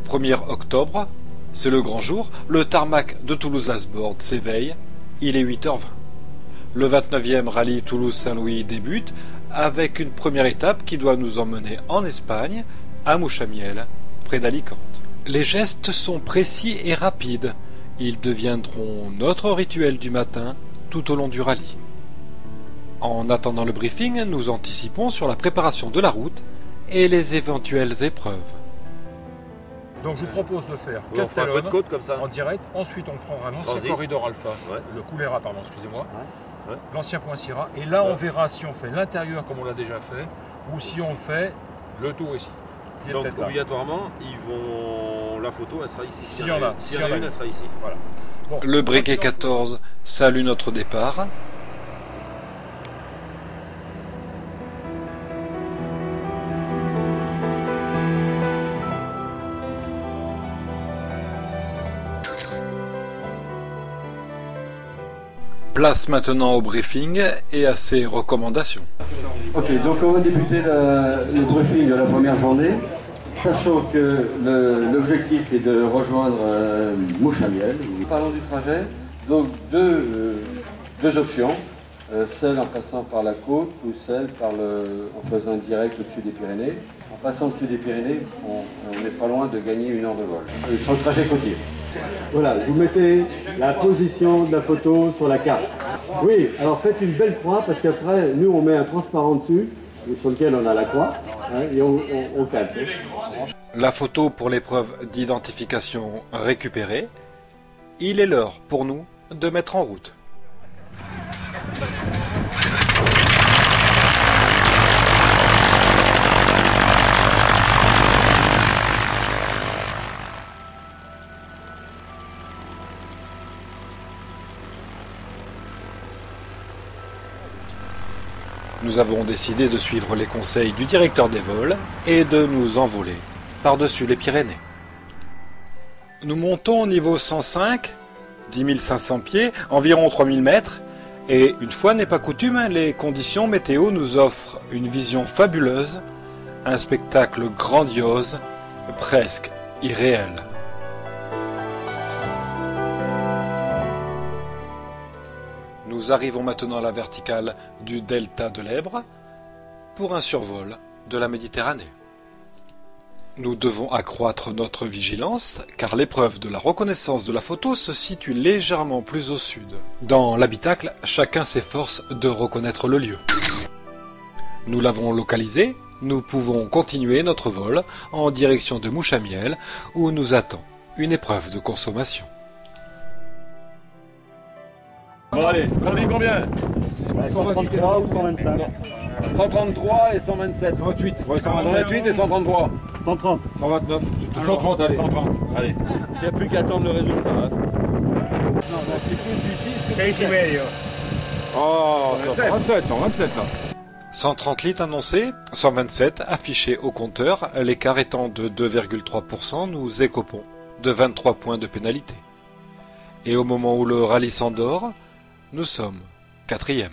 1er octobre, c'est le grand jour, le tarmac de Toulouse-Lasbordes s'éveille, il est 8h20. Le 29e rallye Toulouse-Saint-Louis débute avec une première étape qui doit nous emmener en Espagne, à Mouchamiel, près d'Alicante. Les gestes sont précis et rapides, ils deviendront notre rituel du matin tout au long du rallye. En attendant le briefing, nous anticipons sur la préparation de la route et les éventuelles épreuves. Donc je vous propose de faire Oui, Castellone comme ça. en direct, ensuite on prendra l'ancien corridor alpha, le Coulera, pardon, excusez-moi, l'ancien point Syrah, et là on verra si on fait l'intérieur comme on l'a déjà fait, ou si on fait le tour ici. Donc obligatoirement, la photo elle sera ici. S'il y en a, une, elle sera ici. Voilà. Bon, Le Breguet 14 salue notre départ. Place maintenant au briefing et à ses recommandations. Ok, donc on va débuter le briefing de la première journée, sachant que l'objectif est de rejoindre Mouchamiel. Parlons du trajet, donc deux options, celle en passant par la côte ou celle en faisant une directe au-dessus des Pyrénées. En passant au-dessus des Pyrénées, on n'est pas loin de gagner 1 heure de vol sur le trajet côtier. Voilà, vous mettez la position de la photo sur la carte. Oui, alors faites une belle croix parce qu'après, nous on met un transparent dessus, sur lequel on a la croix, et on calque. La photo pour l'épreuve d'identification récupérée, il est l'heure pour nous de mettre en route. Nous avons décidé de suivre les conseils du directeur des vols et de nous envoler par-dessus les Pyrénées. Nous montons au niveau 105, 10 500 pieds, environ 3000 mètres, et une fois n'est pas coutume, les conditions météo nous offrent une vision fabuleuse, un spectacle grandiose, presque irréel. Nous arrivons maintenant à la verticale du delta de l'Èbre pour un survol de la Méditerranée. Nous devons accroître notre vigilance car l'épreuve de la reconnaissance de la photo se situe légèrement plus au sud. Dans l'habitacle, chacun s'efforce de reconnaître le lieu. Nous l'avons localisé, nous pouvons continuer notre vol en direction de Mouchamiel où nous attend une épreuve de consommation. Bon allez, on dit combien? 133 ou 125? 133 et 127. 128, ouais, 128 et 133. 130. 129, 130, allez. 130, allez. Il n'y a plus qu'à attendre le résultat. Hein. Oh, 127, 127 là. 130 litres annoncés, 127 affichés au compteur, l'écart étant de 2,3%, nous écopons de 23 points de pénalité. Et au moment où le rallye s'endort, nous sommes 4e.